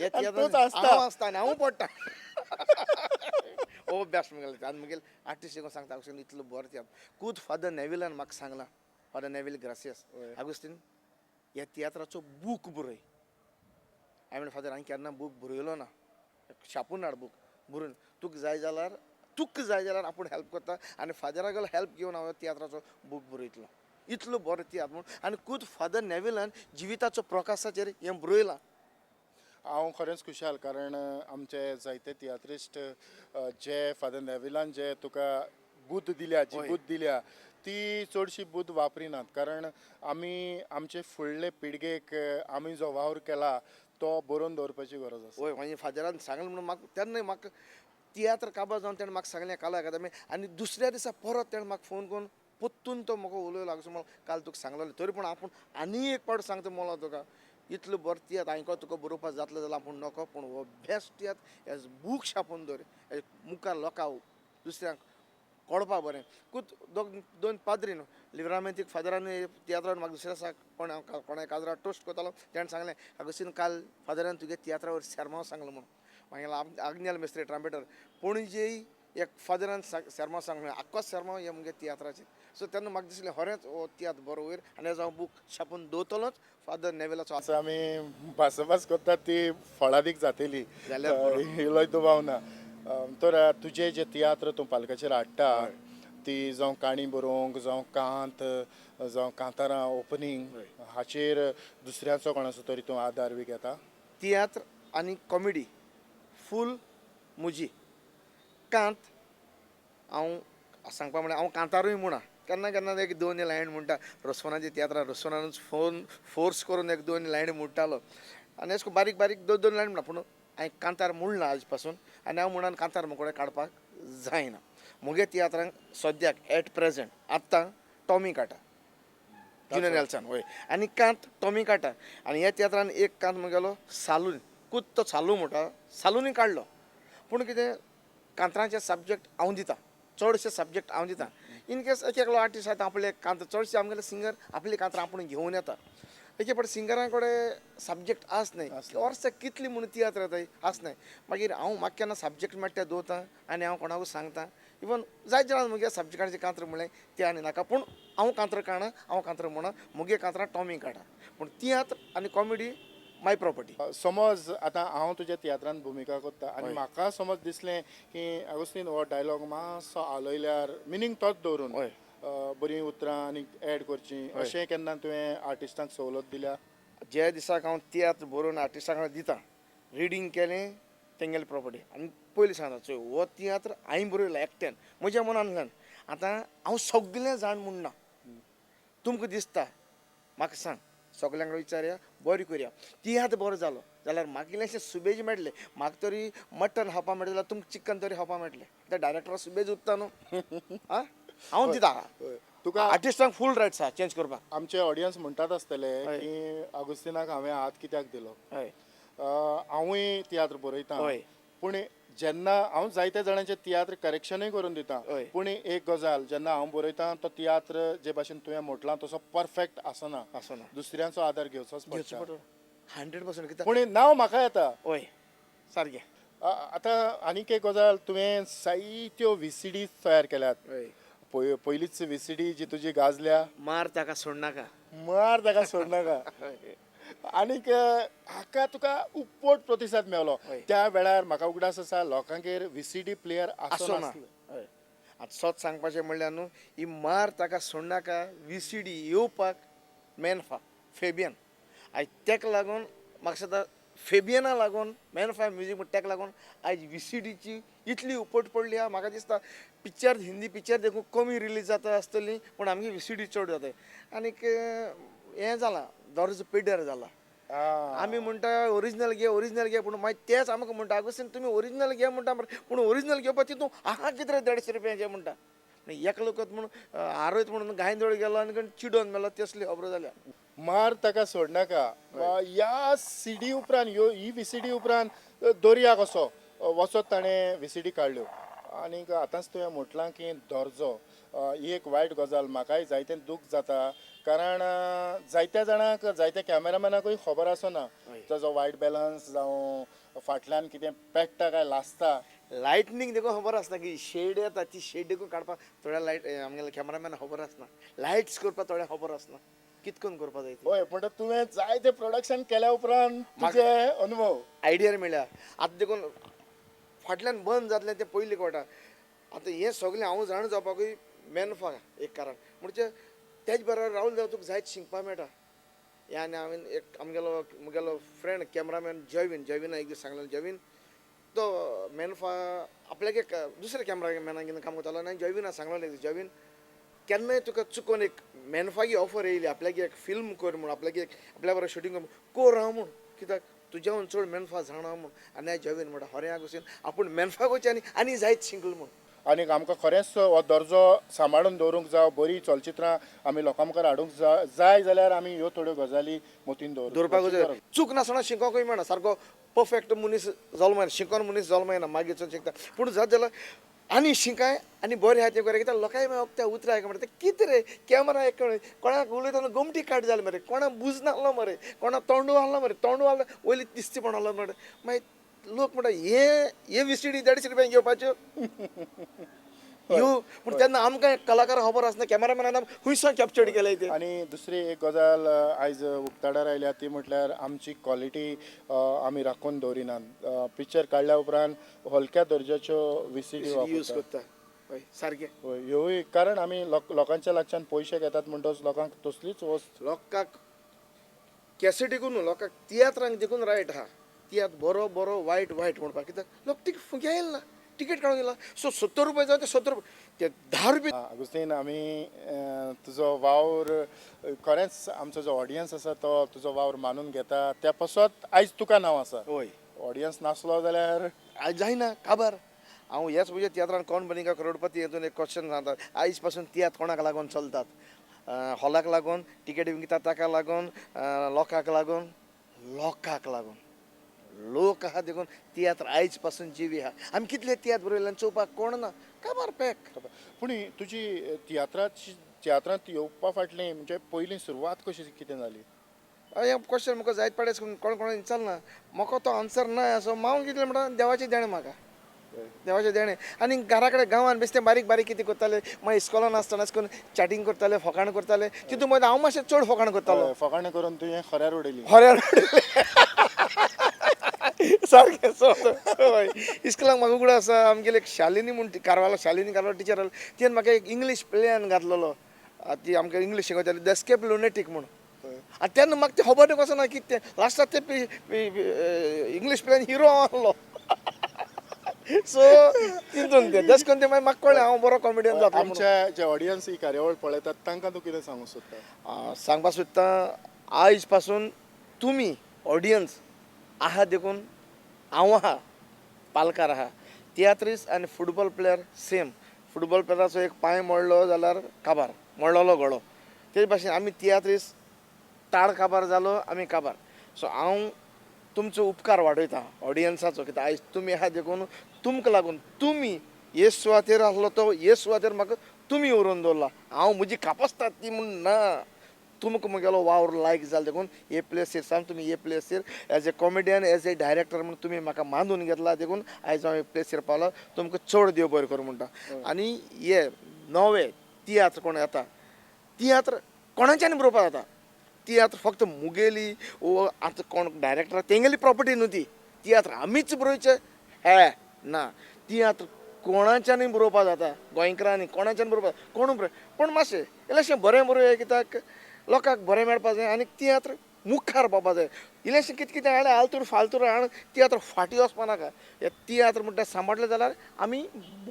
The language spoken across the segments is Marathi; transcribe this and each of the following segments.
तूच आसता आनी हांव पडटा ओ बेस्ट म्हगेलें आनी म्हगेलें आर्टिस्ट देखून सांगता अगोस्टीन इतलो बरो तियात्र खूद फादर नेविलान म्हाका सांगलां फादर नेविल ग्रासियस अगोस्टीन ह्या तियात्राचो बूक बरय हांवें म्हणलें फादर हांवें केन्ना बूक बरयलो ना छापून हाड बूक बरोवन तुका जाय जाल्यार आपूण हेल्प करता आनी फादरागेलो हेल्प घेवन हांव तियात्राचो बूक बरयतलो इतलो बरो तियात्र म्हूण आनी खूद फादर नेविलान जिविताचो प्रकाशाचेर हें बरयलां हांव खरेंच खुशाल कारण आमचे जायते तियात्रिस्ट जे फादर नेविलान जे तुका बुद्ध दिल्या जी बुद्ध दिल्या ती चडशी बुद्ध वापरिनात कारण आमी आमचे फुडले पिळगेक आमी जो वावर केला तो बरोवन दवरपाची गरज आसा हय म्हणजे फादरान सांगलें म्हणून म्हाका तेन्ना म्हाका तियात्र काबार जावन तेणें म्हाका सांगलें कला अकादमी आनी दुसऱ्या दिसा परत तेणें म्हाका फोन करून परतून तो म्हाका उलोवंक लागलो म्हणून काल तुका सांगलेलें तरी पूण आपूण आनी एक पावट सांगता मोला तुका इतलो बरो तियात्र हांवें तुका बरोवपाक जातलो जाल्यार आपूण नको पूण हो बेस्ट तियात्र एज बूक छापून दवर मुखार लोकांक दुसऱ्यांक कळपा बरें खूद दोन पाद्री न्हू लिव्हरामेंतीक फादरान तियात्रान म्हाका दुसऱ्या दिसा कोणा काजराक टोस्ट करतालो तेणें सांगलें अगोस्टीन काल फादरान तुगे तियात्रा वयर सेर्मांव सांगलें म्हणून मागीर आग्नेल मेस्त्री ट्रांपेटर पणजे एक फादरान सेर्मांव सांगलें आख्खो सेर्मांव हे मुगे तियात्राचेर सो तेन्ना म्हाका दिसलें खरेंच हो तियात्र बरो वयर आनी हेजो हांव बूक छापून दवरतलोच फादर नेविलाचो आसा आमी भासाभास करतात ती फळादीक जातली इलोय दुबाव ना तर तुजे जे तियात्र तूं पालकाचेर हाडटा ती जावं काणी बरोवंक जावं कांत जावं कांतारां ओपनिंग हाचेर दुसऱ्याचो कोणाचो तरी तूं आदार बी घेता तियात्र आनी कॉमेडी फूल मुजी कांत हांव सांगपा म्हळ्यार हांव कांतारूय म्हणा केन्ना केन्ना एक दोन लायन म्हणटा रसवनाच्या तियात्रां रसवनानूच फोर्स करून एक दोन लायन म्हणटालो आनी अशें बारीक बारीक दोन लायन म्हणटा पूण हांवें कांतार म्हणना आज पासून आनी हांव म्हणून कांतार मुखार काडपाक जायना मुगे तियात्रांक सद्याक एट प्रेझेंट आत्तां टॉमी काटा जुनियर नेल्सन वय आनी कांत टॉमी काटा आनी ह्या तियात्रान एक कांत म्हगेलो सालून खूद तो सालू म्हणटा सालूनय काडलो पूण कितें कांतरांचे सब्जेक्ट हांव दितां चडशे सब्जेक्ट हांव दितां इन केस एक एकलो आर्टिस्ट आसा आपले कांत चडशे आमगेले सिंगर आपली कांतरां आपूण घेवन येता एके फावटी सिंगरां कडेन सब्जेक्ट आसनाय वर्सां कितली म्हूण तियात्र येताय आसनाय मागीर हांव म्हाका केन्ना सब्जेक्ट मेळटा ते दवरतां आनी हांव कोणाकूय सांगता इवन जायते जाणां मुगे सब्जेक्टाचे कांतर म्हणलें तें आनी नाका पूण हांव कांतर काडना हांव कांतर म्हणा मुगे कांतरां टॉमी काडा पूण तियात्र आनी कॉमेडी माय प्रॉपर्टी समज आतां हांव तुज्या तियात्रान भुमिका करता आनी म्हाका समज दिसलें की अगोस्टीन हो डायलॉग मातसो आलयल्यार मिनींग तोच दवरून बरीं उतरां आनी एड करचीं अशें केन्ना तुवें आर्टिस्टांक सवलत दिल्या जे दिसाक हांव तियात्र बरोवन आर्टिस्टांक दितां रिडींग केलें तेंगेली प्रॉपर्टी आनी पयलीं सांगता चोय हो तियात्र हांवें बरयलो एकट्यान म्हज्या मनांतल्यान आतां हांव सगळें जाण म्हणना तुमकां दिसता म्हाका सांग सगल्यांक विचारया बरें करया तियात्र बरो जालो जाल्यार म्हाका इल्लेशें सुबेज मेळटलें म्हाका तरी मटन खावपा मेळटलें जाल्यार तुमकां चिकन तरी खावपा मेळटलें त्या डायरेक्टराक सुबेज उत्ता न्हू आं हांव दिता तुका आर्टिस्टांक फूल रायट्स आहा चेंज करपाक आमचे ऑडियन्स म्हणटात आसतले की अगोस्टिनाक हांवें हात कित्याक दिलो हांवूय तियात्र बरयतां पूण जेन्ना हांव जायत्या जाणांचे तियात्र करेक्शनूय करून दितां पूण एक गजाल जेन्ना हांव बरयतां तो तियात्र जे भाशेन तुवें म्हटलां तसो परफेक्ट आसना दुसऱ्यांचो आदार घेवचोच पडटा 100% कित्याक पूण नांव म्हाका येता हय सारकें आतां आनीक एक गजाल तुवें जायत्यो VCD तयार केल्यात पयलीच VCD जी तुजी गाजल्या मार ताका सोडनाका आनीक हाका तुका उप्पोट प्रतिसाद मेळलो त्या वेळार म्हाका उगडास आसा लोकांगेर VCD प्लेयर आसना आतां सोच सांगपाचें म्हणल्यार न्हू ही मार ताका सोडनाका VCD येवपाक मेनफा फेबियन आयज तेका लागून म्हाका सदां फेबियना लागून मेनफा म्युजीक म्हणटा तेका लागून आयज VCDची इतली उप्पोट पडली आहा म्हाका दिसता पिक्चर हिंदी पिक्चर देखून कमी रिलीज जाता आसतली पूण आमगे VCD चड जाताय आनीक हें जालां दर्जो पिड्ड्यार जाला आमी म्हणटा ओरिजिनल घे पूण मागीर तेच आमकां म्हणटा आगोस्टीन तुमी ओरिजिनल घे म्हणटा पूण ओरिजिनल घेवपाक तितून आहा कितें रे 150 रुपयाचें म्हणटा एक लोकत म्हणून आरयत म्हणून घायंदोळ गेलो आनी चिडोवन मेलो तसली खबरो जाल्या मार ताका सोडनाका ह्या CD उपरांत ही VCD उपरांत दर्या कसो वचत ताणें VCD काडल्यो आनीक आतांच तुवें म्हटलां की दर्जो ही एक वायट गजाल म्हाकाय जायतें दूख जाता कारण जायत्या जाणांक जायत्या कॅमेरामॅनाकूय खबर आसना ताजो वायट बॅलन्स जावं फाटल्यान कितें पेट्टा काय लासता. लायटनींग देखून खबर आसना की शेड येता ती शेड देखून काडपाक थोड्या लायट आमगेले कॅमेरामॅन खबर आसना. लायट्स करपाक थोड्या खबर आसना कितकन करपाक जाय होय पण तुवें जायते प्रोडक्शन केल्या उपरांत तुजे अनुभव आयडिया मेळ्ळ्या. आतां देखून फाटल्यान बंद जातलें तें पयलीं कळटा. आतां हें सगळें हांव जाण जावपाकूय मेनफा एक कारण म्हणजे तेच बरोबर रावल जाल्यार तुका जायत शिकपाक मेळटा. हें आनी हांवें एक म्हगेलो फ्रेंड कॅमेरामॅन जयवीन एक दीस सांगलें जयवीन तो मेनफा आपल्याक एक दुसऱ्या कॅमेरामॅनागेर काम करतालो आनी जयवीन सांगलें जयवीन केन्नाय तुका चुकून एक मेनफागी ऑफर येयली आपल्याक एक फिल्म कर म्हूण आपल्या बरोबर शुटींग कर राव म्हूण कित्याक तुज्याहून चड मेनफा जाणा म्हूण आनी जयवीन म्हणटा खऱ्या कुशीन आपूण मेनफा गोंयचे आनी जायत शिंकल म्हूण. आनीक आमकां खरेंच हो दर्जो सांबाळून दवरूंक जाय बरी चलचित्रां आमी लोकां मुखार हाडूंक जाय जाल्यार आमी ह्यो थोड्यो गजाली मतीन दवरपाक जाय. चूक नासतना शिकोवंकूय मेळना सारको परफेक्ट मनीस जालो मेळना शिकोन मनीस जालो मेळना मागीर चड शिकता पूण जात जाल्यार आनी शिकाय आनी बरें आहा तें बरें कित्याक लोकांय त्या उतरां आयक म्हणटा कितें रे कॅमेरा एक कोणाक उलयतना गमटी काट जाले मरे कोणाक बुज नासलो मरे कोणाक तोंडू आहलो मरे तोंडू आहलो वयली दिसती पण आहलो मरे मागीर लोक म्हणटा हे विसीडी 150 रुपयांक घेवपाच्यो ह्यो पूण तेन्ना आमकां कलाकार खबर आसना कॅमेरामॅनान खुंयसान कॅप्चर्ड केले ते. आनी दुसरी एक गजाल आयज उक्ताडार आयल्या ती म्हटल्यार आमची क्वॉलिटी आमी राखून दवरिनात. पिक्चर काडल्या उपरांत हलक्या दर्जाच्यो विसीडी यूज करता हय सारकें. ह्योय कारण आमी लोकांच्या लागच्यान पयशे घेतात म्हणटच लोकांक तसलीच वस्त लोकांक कॅसेटीकून न्हू लोकांक तियात्रांक देखून रायट आहा तियात्र बरो वायट म्हणपाक कित्याक लोक तिकेट घेयला ना तिकेट काडून गेला सो 70 रुपया जावं ते 70 रुपया ते 10 रुपया. अगुस्तीन आमी तुजो वावर खरेंच आमचो जो ऑडियन्स आसा तो तुजो वावर मानून घेता त्या पासत आयज तुका नांव आसा. होय ऑडियन्स नासलो जाल्यार जायना काबार. हांव ह्याच म्हणजे तियात्रान कोण बनीका करोडपती हेतून एक क्वेश्चन सांगता आयज पासून तियात्र कोणाक लागून चलतात हॉलाक लागून टिकेट विकतात ताका लागून लोकांक लागून लोक आहा देखून तियात्र आयज पासून जिवी आहा. आमी कितले तियात्र बरयले चोवपाक कोण ना काबार पॅक. पूण तुजी तियात्रांत येवपा फाटली म्हणजे पयलीं सुरवात कशी कितें जाली. हे क्वेश्चन म्हाका जायत पाडेस कोण विचारना म्हाका तो आन्सर ना असो हांव कितें म्हणटा देवाचें देणें म्हाका देवाचें देणें. आनी घरा कडेन गांवांत बेश्टें बारीक कितें करताले मागीर इस्कॉलान आसतना करून चॅटींग करताले फकाण करताले तितून मागीर हांव मातशें चड फकाण करतालो. फकाण करून तुवें खऱ्यार उडयली. सारकें हय इस्कॉलाक म्हाका उगडो आसा आमगेले एक शालिनी म्हूण कारवार टिचर आसलो तिणें म्हाका एक इंग्लीश प्लेन घातलेलो ती आमकां इंग्लीश शिकयताली द एस्केप लुनेटीक म्हणून. आनी तेन्ना म्हाका तें खबर वचना कितें तें लास्टाक ते इंग्लीश प्लेन हिरो आहलो सो तितून तें जस्ट करून तें मागीर म्हाका कळ्ळें हांव बरो कॉमेडियन जातलो. आमच्या जे ऑडियन्स ही कार्यावळ पळयतात तांकां तूं कितें सांगूंक सोदता. सांगपाक सोदता आयज पासून तुमी ऑडियन्स आहा देखून हांव आहा पालकार आहा तियात्रीस आनी फुटबॉल प्लेयर सेम. फुटबॉल प्लेयराचो एक पांय मोडलो जाल्यार काबार मोडलोलो गळो तेच भाशेन आमी तियात्रीस ताळ काबार जालो आमी काबार. सो हांव तुमचो उपकार वाडयता ऑडियन्साचो कित्याक आयज तुमी आहा देखून तुमकां लागून तुमी हे सुवातेर आसलो तो हे सुवातेर म्हाका तुमी व्हरून दवरला. हांव म्हजी कापासतात ती म्हूण ना तुमकां म्हगेलो वावर लायक जालो देखून हे प्लेसीर सांग तुमी हे प्लेसीर as a comedian as a director म्हूण तुमी म्हाका मानून घेतला देखून आयज हांव हे प्लेसीर पावलो तुमकां चड देव बरें करूं म्हणटा. आनी हे नवे तियात्र कोण येता तियात्र कोणाच्यानी बरोवपाक जाता तियात्र फक्त मुगेली वो आतां कोण डायरेक्टर तेंगेली प्रॉपर्टी न्हू ती तियात्र आमीच बरोवचे हे ना तियात्र कोणाच्यानी बरोवपाक जाता गोंयकारांनी कोणाच्यानी बरोवपाक कोण बरें पूण मातशें इल्लेशें बरें बरोवया कित्याक लोकांक बरें मेळपा जाय आनी तियात्र मुखार पावपा जाय. इल्लेशें कितें हाडलें आलतूर फालतूर हाडून तियात्र फाटी वचपा नाका. हे तियात्र म्हणटा सांबाळलें जाल्यार आमी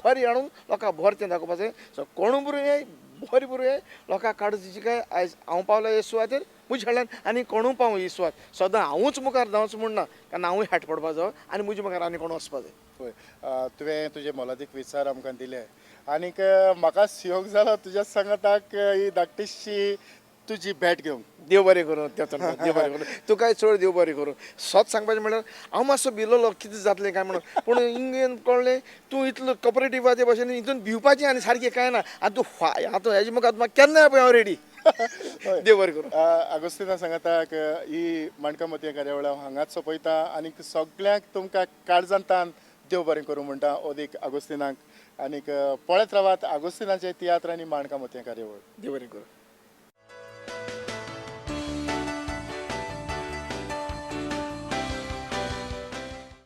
बरें हाडून लोकांक बरें तें दाखोवपा जाय. सो कोण बरोवया बरें बरोवया लोकांक काडची काय आयज हांव पावलो हे सुवातेर म्हजे हाडल्यान आनी कोणूय पावूं ही सुवात सदां हांवूच मुखार धांवचो म्हूण ना कारण हांवूय हाट पडपा जाय आनी म्हजे मुखार आनी कोण वचपा जाय. पळय तुवें तुजे मोलादीक विचार आमकां दिले आनीक म्हाका योग जालो तुज्या सांगाताक ही धाकटीशी तुजी भेट घेवंक. देव बरें करूं देव बरें करूं तुकाय चड देव बरें करूं. सोच सांगपाचें म्हळ्यार हांव मातसो भिलोलो कितें जातलें काय म्हणून पूण इंगेन कळ्ळें तूं इतलो कॉपरेटिवाचे भाशेन हितून भिवपाचें आनी सारकें कांय ना आतां तूं आतां हेजे मुखार म्हाका केन्नाय पळय हांव रेडी देव बरें करूं. अगोस्तिना सांगता ही माणकामती कार्यावळ हांव हांगाच सोंपयता आनीक सगळ्यांक तुमकां काळजांतान देव बरें करूं म्हणटा ओदीक अगोस्तिनाक आनीक पळयत रावात अगोस्तिनाचे तियात्र आनी माणकामती कार्यावळ. देव बरें करूं.